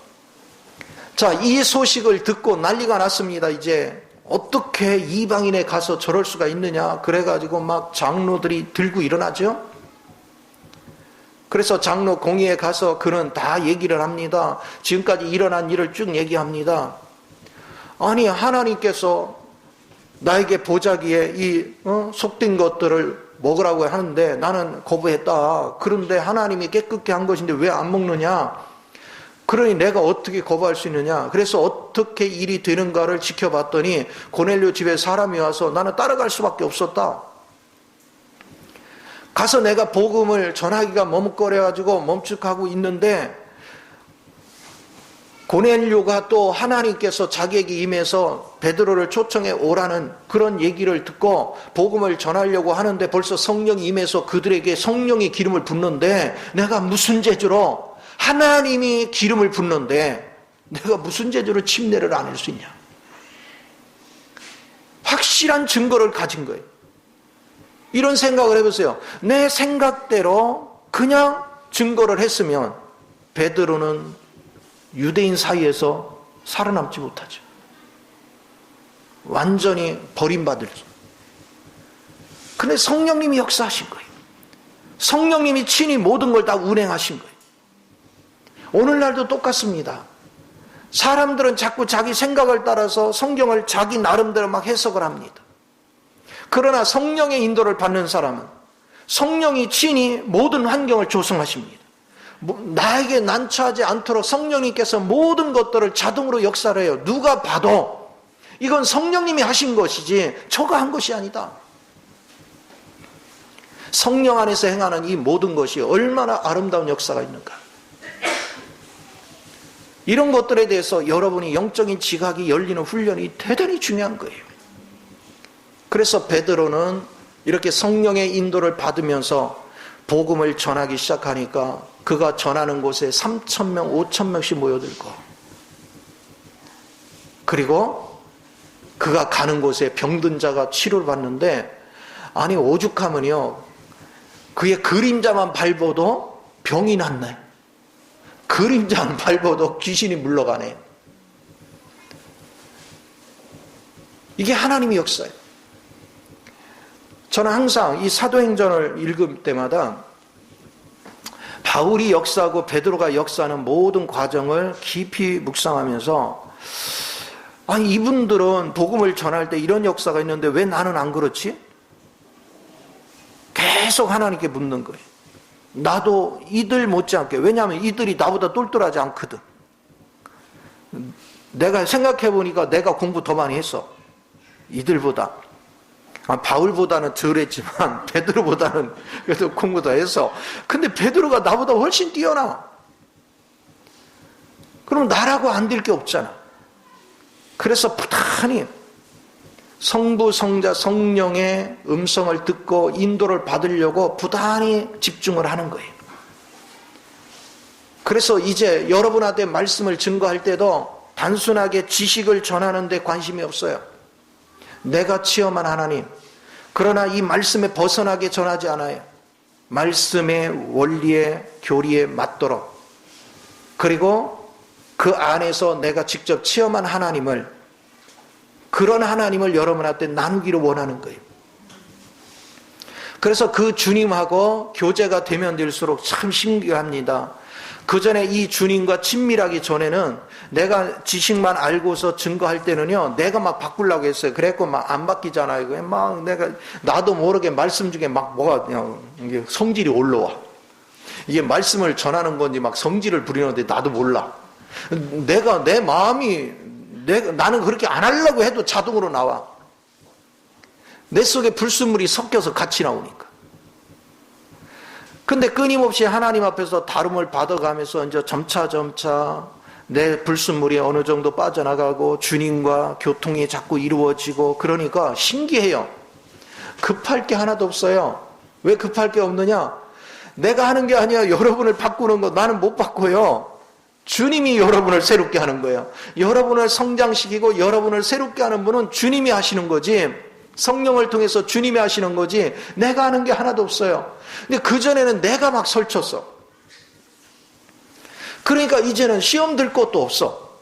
자, 이 소식을 듣고 난리가 났습니다. 이제 어떻게 이방인에 가서 저럴 수가 있느냐, 그래가지고 막 장로들이 들고 일어나죠. 그래서 장로 공의에 가서 그는 다 얘기를 합니다. 지금까지 일어난 일을 쭉 얘기합니다. 아니, 하나님께서 나에게 보자기에 이 속된 것들을 먹으라고 하는데 나는 거부했다. 그런데 하나님이 깨끗게 한 것인데 왜 안 먹느냐? 그러니 내가 어떻게 거부할 수 있느냐? 그래서 어떻게 일이 되는가를 지켜봤더니 고넬료 집에 사람이 와서 나는 따라갈 수밖에 없었다. 가서 내가 복음을 전하기가 머뭇거려가지고 멈칫하고 있는데, 고넬료가 또 하나님께서 자기에게 임해서 베드로를 초청해 오라는 그런 얘기를 듣고 복음을 전하려고 하는데, 벌써 성령이 임해서 그들에게 성령이 기름을 붓는데, 내가 무슨 재주로, 하나님이 기름을 붓는데 내가 무슨 재주로 침례를 안 할 수 있냐? 확실한 증거를 가진 거예요. 이런 생각을 해보세요. 내 생각대로 그냥 증거를 했으면 베드로는 유대인 사이에서 살아남지 못하죠. 완전히 버림받을지. 근데 성령님이 역사하신 거예요. 성령님이 친히 모든 걸 다 운행하신 거예요. 오늘날도 똑같습니다. 사람들은 자꾸 자기 생각을 따라서 성경을 자기 나름대로 막 해석을 합니다. 그러나 성령의 인도를 받는 사람은 성령이 친히 모든 환경을 조성하십니다. 나에게 난처하지 않도록 성령님께서 모든 것들을 자동으로 역사를 해요. 누가 봐도 이건 성령님이 하신 것이지 저가 한 것이 아니다. 성령 안에서 행하는 이 모든 것이 얼마나 아름다운 역사가 있는가. 이런 것들에 대해서 여러분이 영적인 지각이 열리는 훈련이 대단히 중요한 거예요. 그래서 베드로는 이렇게 성령의 인도를 받으면서 복음을 전하기 시작하니까 그가 전하는 곳에 3,000명, 5,000명씩 모여들고, 그리고 그가 가는 곳에 병든 자가 치료를 받는데, 아니 오죽하면요, 그의 그림자만 밟아도 병이 낫네. 그림자만 밟아도 귀신이 물러가네. 이게 하나님의 역사예요. 저는 항상 이 사도행전을 읽을 때마다 바울이 역사하고 베드로가 역사하는 모든 과정을 깊이 묵상하면서, 아니 이분들은 복음을 전할 때 이런 역사가 있는데 왜 나는 안 그렇지? 계속 하나님께 묻는 거예요. 나도 이들 못지않게, 왜냐하면 이들이 나보다 똘똘하지 않거든. 내가 생각해 보니까 내가 공부 더 많이 했어, 이들보다. 바울보다는 덜 했지만 베드로보다는 그래도 공부 더 했어. 근데 베드로가 나보다 훨씬 뛰어나. 그럼 나라고 안 될 게 없잖아. 그래서 부단히 성부, 성자, 성령의 음성을 듣고 인도를 받으려고 부단히 집중을 하는 거예요. 그래서 이제 여러분한테 말씀을 증거할 때도 단순하게 지식을 전하는 데 관심이 없어요. 내가 체험한 하나님, 그러나 이 말씀에 벗어나게 전하지 않아요. 말씀의 원리에, 교리에 맞도록, 그리고 그 안에서 내가 직접 체험한 하나님을, 그런 하나님을 여러분한테 나누기를 원하는 거예요. 그래서 그 주님하고 교제가 되면 될수록 참 신기합니다. 그 전에 이 주님과 친밀하기 전에는 내가 지식만 알고서 증거할 때는요, 내가 막 바꾸려고 했어요. 그래갖고 막 안 바뀌잖아요. 그냥 막 내가, 나도 모르게 말씀 중에 막 뭐가 그냥 이게 성질이 올라와. 이게 말씀을 전하는 건지 막 성질을 부리는데 나도 몰라. 내 마음이, 나는 그렇게 안 하려고 해도 자동으로 나와. 내 속에 불순물이 섞여서 같이 나오니까. 근데 끊임없이 하나님 앞에서 다름을 받아가면서 이제 점차 내 불순물이 어느 정도 빠져나가고 주님과 교통이 자꾸 이루어지고 그러니까 신기해요. 급할 게 하나도 없어요. 왜 급할 게 없느냐? 내가 하는 게 아니야. 여러분을 바꾸는 거 나는 못 바꿔요. 주님이 여러분을 새롭게 하는 거예요. 여러분을 성장시키고 여러분을 새롭게 하는 분은 주님이 하시는 거지. 성령을 통해서 주님이 하시는 거지 내가 하는 게 하나도 없어요. 근데 그전에는 내가 막 설쳤어. 그러니까 이제는 시험 들 것도 없어.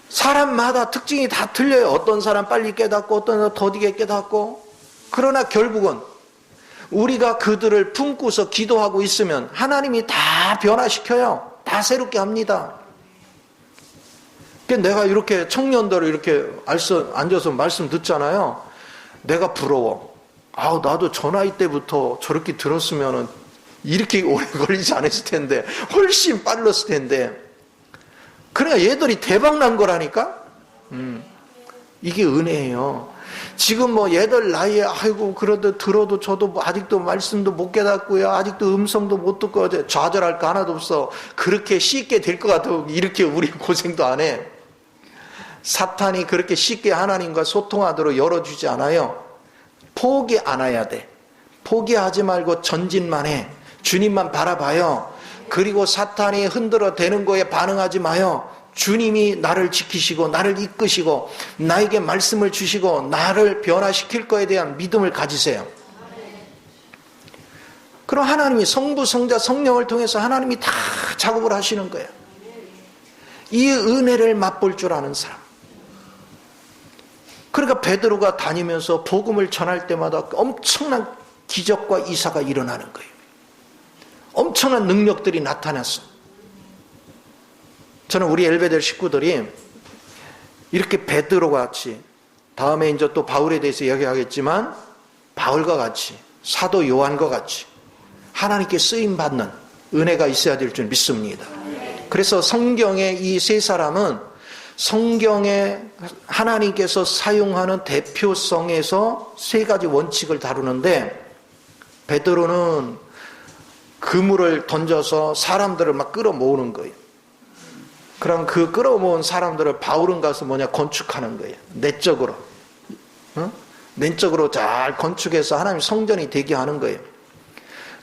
사람마다 특징이 다 틀려요. 어떤 사람 빨리 깨닫고 어떤 사람 더디게 깨닫고. 그러나 결국은 우리가 그들을 품고서 기도하고 있으면 하나님이 다 변화시켜요. 다 새롭게 합니다. 내가 이렇게 청년들을 이렇게 앉아서 말씀 듣잖아요. 내가 부러워. 나도 저 나이 때부터 저렇게 들었으면은 이렇게 오래 걸리지 않았을 텐데, 훨씬 빨랐을 텐데. 그러니까 얘들이 대박 난 거라니까? 이게 은혜예요. 지금 뭐 얘들 나이에, 아이고, 그래도 들어도 저도 뭐 아직도 말씀도 못 깨닫고요. 아직도 음성도 못 듣고, 좌절할 거 하나도 없어. 그렇게 쉽게 될 것 같아도 이렇게 우리 고생도 안 해. 사탄이 그렇게 쉽게 하나님과 소통하도록 열어주지 않아요. 포기 안 해야 돼. 포기하지 말고 전진만 해. 주님만 바라봐요. 그리고 사탄이 흔들어 대는 거에 반응하지 마요. 주님이 나를 지키시고 나를 이끄시고 나에게 말씀을 주시고 나를 변화시킬 거에 대한 믿음을 가지세요. 그럼 하나님이 성부, 성자, 성령을 통해서 하나님이 다 작업을 하시는 거예요. 이 은혜를 맛볼 줄 아는 사람. 그러니까 베드로가 다니면서 복음을 전할 때마다 엄청난 기적과 이사가 일어나는 거예요. 엄청난 능력들이 나타났어. 저는 우리 엘베델 식구들이 이렇게 베드로와 같이, 다음에 이제 또 바울에 대해서 이야기하겠지만 바울과 같이, 사도 요한과 같이 하나님께 쓰임받는 은혜가 있어야 될 줄 믿습니다. 그래서 성경의 이 세 사람은 성경에 하나님께서 사용하는 대표성에서 세 가지 원칙을 다루는데, 베드로는 그물을 던져서 사람들을 막 끌어모으는 거예요. 그럼 그 끌어모은 사람들을 바울은 가서 건축하는 거예요. 내적으로. 내적으로 잘 건축해서 하나님 성전이 되게 하는 거예요.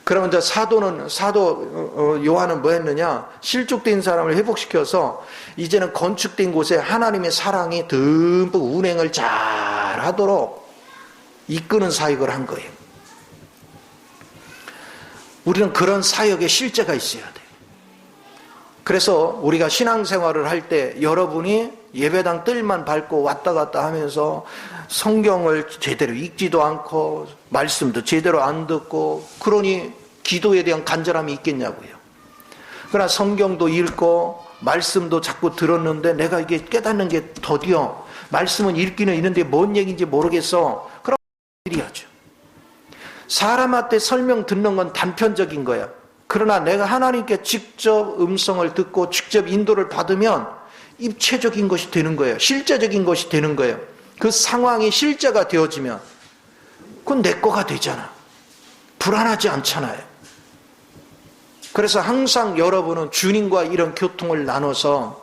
그러면 이제 사도 요한은 뭐 했느냐? 실족된 사람을 회복시켜서 이제는 건축된 곳에 하나님의 사랑이 듬뿍 운행을 잘 하도록 이끄는 사역을 한 거예요. 우리는 그런 사역에 실제가 있어야 돼요. 그래서 우리가 신앙생활을 할 때 여러분이 예배당 뜰만 밟고 왔다 갔다 하면서 성경을 제대로 읽지도 않고 말씀도 제대로 안 듣고, 그러니 기도에 대한 간절함이 있겠냐고요. 그러나 성경도 읽고 말씀도 자꾸 들었는데 내가 이게 깨닫는 게 더디어. 말씀은 읽기는 있는데 뭔 얘기인지 모르겠어. 그럼 드려야죠. 사람한테 설명 듣는 건 단편적인 거야. 그러나 내가 하나님께 직접 음성을 듣고 직접 인도를 받으면 입체적인 것이 되는 거예요. 실제적인 것이 되는 거예요. 그 상황이 실제가 되어지면 그건 내 거가 되잖아. 불안하지 않잖아요. 그래서 항상 여러분은 주님과 이런 교통을 나눠서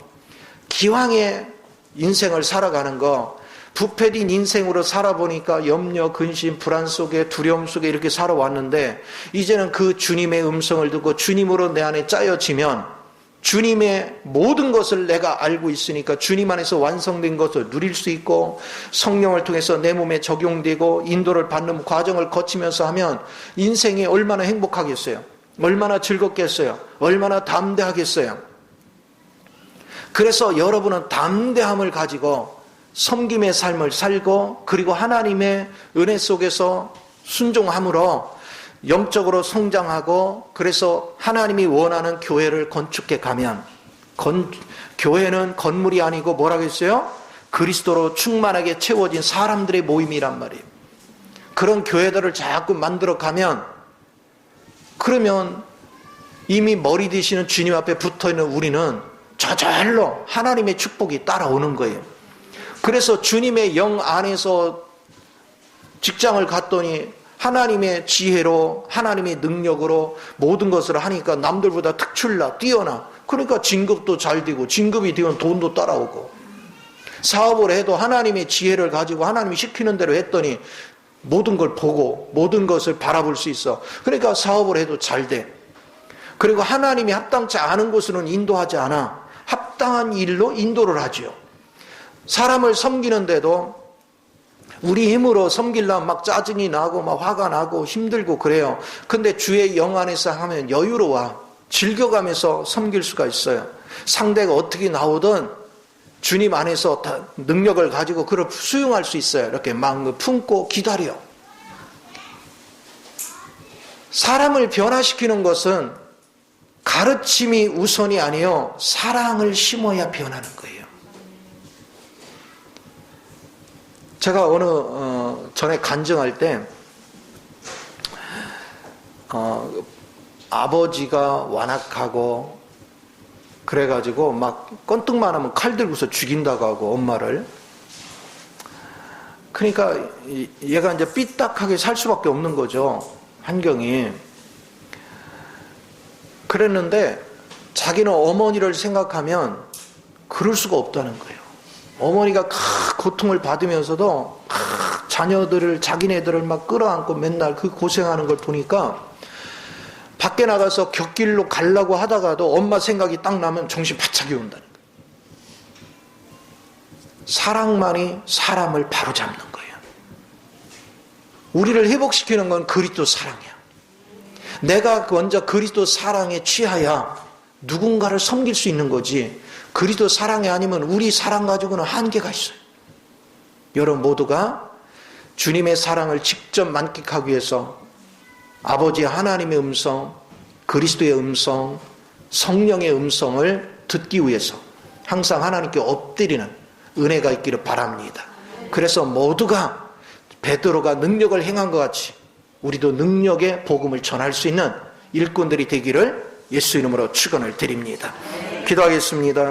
기왕의 인생을 살아가는 거, 부패된 인생으로 살아보니까 염려, 근심, 불안 속에, 두려움 속에 이렇게 살아왔는데, 이제는 그 주님의 음성을 듣고 주님으로 내 안에 짜여지면 주님의 모든 것을 내가 알고 있으니까 주님 안에서 완성된 것을 누릴 수 있고, 성령을 통해서 내 몸에 적용되고 인도를 받는 과정을 거치면서 하면 인생이 얼마나 행복하겠어요? 얼마나 즐겁겠어요? 얼마나 담대하겠어요? 그래서 여러분은 담대함을 가지고 섬김의 삶을 살고, 그리고 하나님의 은혜 속에서 순종함으로 영적으로 성장하고 그래서 하나님이 원하는 교회를 건축해 가면 교회는 건물이 아니고 뭐라고 했어요? 그리스도로 충만하게 채워진 사람들의 모임이란 말이에요. 그런 교회들을 자꾸 만들어 가면 그러면 이미 머리 되시는 주님 앞에 붙어있는 우리는 저절로 하나님의 축복이 따라오는 거예요. 그래서 주님의 영 안에서 직장을 갔더니 하나님의 지혜로 하나님의 능력으로 모든 것을 하니까 남들보다 특출나 뛰어나. 그러니까 진급도 잘 되고 진급이 되면 돈도 따라오고 사업을 해도 하나님의 지혜를 가지고 하나님이 시키는 대로 했더니 모든 걸 보고 모든 것을 바라볼 수 있어. 그러니까 사업을 해도 잘 돼. 그리고 하나님이 합당치 않은 곳으로는 인도하지 않아. 합당한 일로 인도를 하지요. 사람을 섬기는데도 우리 힘으로 섬기려면 막 짜증이 나고 막 화가 나고 힘들고 그래요. 근데 주의 영 안에서 하면 여유로워. 즐겨가면서 섬길 수가 있어요. 상대가 어떻게 나오든 주님 안에서 다 능력을 가지고 그걸 수용할 수 있어요. 이렇게 마음을 품고 기다려. 사람을 변화시키는 것은 가르침이 우선이 아니요 사랑을 심어야 변하는 거예요. 제가 전에 간증할 때 아버지가 완악하고 그래가지고 막 건뜩만 하면 칼 들고서 죽인다고 하고 엄마를. 그러니까 얘가 이제 삐딱하게 살 수밖에 없는 거죠. 환경이. 그랬는데 자기는 어머니를 생각하면 그럴 수가 없다는 거예요. 어머니가 고통을 받으면서도 자녀들을 자기네들을 막 끌어안고 맨날 그 고생하는 걸 보니까 밖에 나가서 곁길로 가려고 하다가도 엄마 생각이 딱 나면 정신 바짝이 온다는 거예요. 사랑만이 사람을 바로잡는 거예요. 우리를 회복시키는 건 그리스도 사랑이야. 내가 먼저 그리스도 사랑에 취하여 누군가를 섬길 수 있는 거지 그리스도 사랑이 아니면 우리 사랑 가지고는 한계가 있어요. 여러분 모두가 주님의 사랑을 직접 만끽하기 위해서 아버지 하나님의 음성, 그리스도의 음성, 성령의 음성을 듣기 위해서 항상 하나님께 엎드리는 은혜가 있기를 바랍니다. 그래서 모두가 베드로가 능력을 행한 것 같이 우리도 능력의 복음을 전할 수 있는 일꾼들이 되기를 예수 이름으로 축원을 드립니다. 기도하겠습니다.